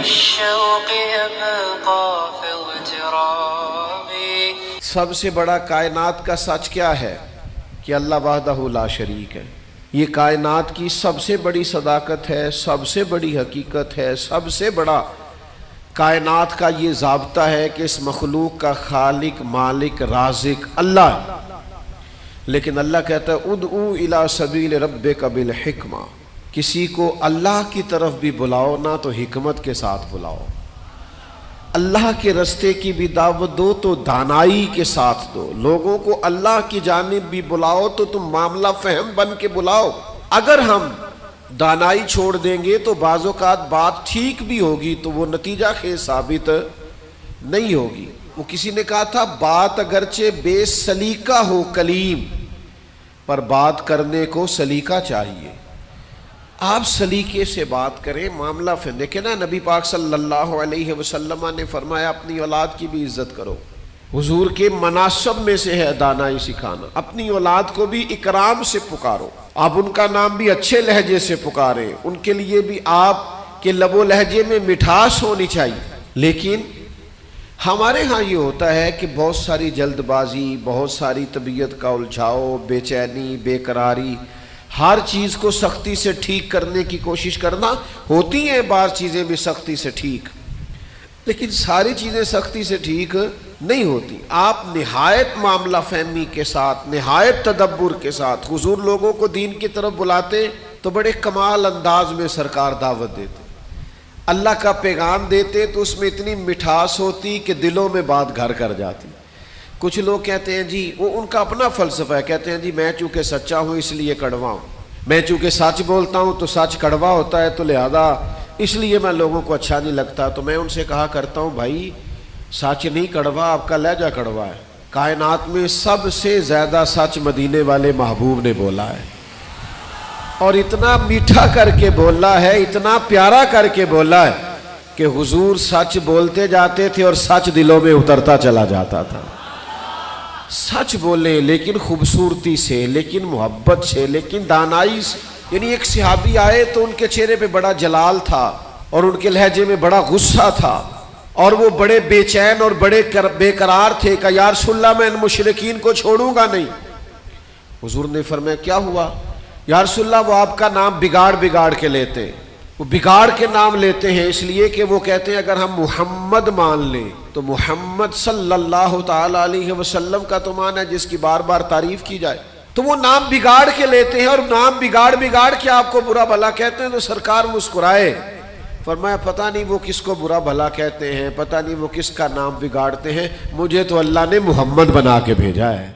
الشوق يبقى في اغتراب. سب سے بڑا کائنات کا سچ کیا ہے؟ کہ اللہ وحدہ لا شریک ہے. یہ کائنات کی سب سے بڑی صداقت ہے، سب سے بڑی حقیقت ہے، سب سے بڑا کائنات کا یہ ضابطہ ہے کہ اس مخلوق کا خالق، مالک، رازق اللہ ہے. لیکن اللہ کہتا ہے ادعو الی سبیل ربک بالحکمہ، کسی کو اللہ کی طرف بھی بلاؤ نا تو حکمت کے ساتھ بلاؤ. اللہ کے رستے کی بھی دعوت دو تو دانائی کے ساتھ دو. لوگوں کو اللہ کی جانب بھی بلاؤ تو تم معاملہ فہم بن کے بلاؤ. اگر ہم دانائی چھوڑ دیں گے تو بعض اوقات بات ٹھیک بھی ہوگی تو وہ نتیجہ خیز ثابت نہیں ہوگی. وہ کسی نے کہا تھا بات اگرچہ بے سلیقہ ہو کلیم، پر بات کرنے کو سلیقہ چاہیے. آپ سلیقے سے بات کریں، معاملہ پھر دیکھیں نا. نبی پاک صلی اللہ علیہ وسلم نے فرمایا اپنی اولاد کی بھی عزت کرو. حضور کے مناسب میں سے ہے دانائی سکھانا. اپنی اولاد کو بھی اکرام سے پکارو. آپ ان کا نام بھی اچھے لہجے سے پکاریں. ان کے لیے بھی آپ کے لب و لہجے میں مٹھاس ہونی چاہیے. لیکن ہمارے ہاں یہ ہوتا ہے کہ بہت ساری جلد بازی، بہت ساری طبیعت کا الجھاؤ، بے چینی، بے قراری، ہر چیز کو سختی سے ٹھیک کرنے کی کوشش کرنا. ہوتی ہیں بعض چیزیں بھی سختی سے ٹھیک، لیکن ساری چیزیں سختی سے ٹھیک نہیں ہوتی. آپ نہایت معاملہ فہمی کے ساتھ، نہایت تدبر کے ساتھ حضور لوگوں کو دین کی طرف بلاتے تو بڑے کمال انداز میں سرکار دعوت دیتے. اللہ کا پیغام دیتے تو اس میں اتنی مٹھاس ہوتی کہ دلوں میں بات گھر کر جاتی. کچھ لوگ کہتے ہیں جی، وہ ان کا اپنا فلسفہ ہے، کہتے ہیں جی میں چونکہ سچا ہوں اس لیے کڑوا ہوں، میں چونکہ سچ بولتا ہوں تو سچ کڑوا ہوتا ہے تو لہذا اس لیے میں لوگوں کو اچھا نہیں لگتا. تو میں ان سے کہا کرتا ہوں بھائی سچ نہیں کڑوا، آپ کا لہجہ کڑوا ہے. کائنات میں سب سے زیادہ سچ مدینے والے محبوب نے بولا ہے، اور اتنا میٹھا کر کے بولا ہے، اتنا پیارا کر کے بولا ہے کہ حضور سچ بولتے جاتے تھے اور سچ دلوں میں اترتا چلا جاتا تھا. سچ بولیں لیکن خوبصورتی سے، لیکن محبت سے، لیکن دانائی سے. یعنی ایک صحابی آئے تو ان کے چہرے پہ بڑا جلال تھا اور ان کے لہجے میں بڑا غصہ تھا اور وہ بڑے بے چین اور بڑے بے قرار تھے کہ یا رسول اللہ میں ان مشرکین کو چھوڑوں گا نہیں. حضور نے فرمایا کیا ہوا؟ یا رسول اللہ وہ آپ کا نام بگاڑ کے لیتے. وہ بگاڑ کے نام لیتے ہیں اس لیے کہ وہ کہتے ہیں اگر ہم محمد مان لیں تو محمد صلی اللہ تعالی علیہ وسلم کا تو مان ہے جس کی بار بار تعریف کی جائے. تو وہ نام بگاڑ کے لیتے ہیں اور نام بگاڑ کے آپ کو برا بھلا کہتے ہیں. تو سرکار مسکرائے، فرمایا پتہ نہیں وہ کس کو برا بھلا کہتے ہیں، پتہ نہیں وہ کس کا نام بگاڑتے ہیں، مجھے تو اللہ نے محمد بنا کے بھیجا ہے.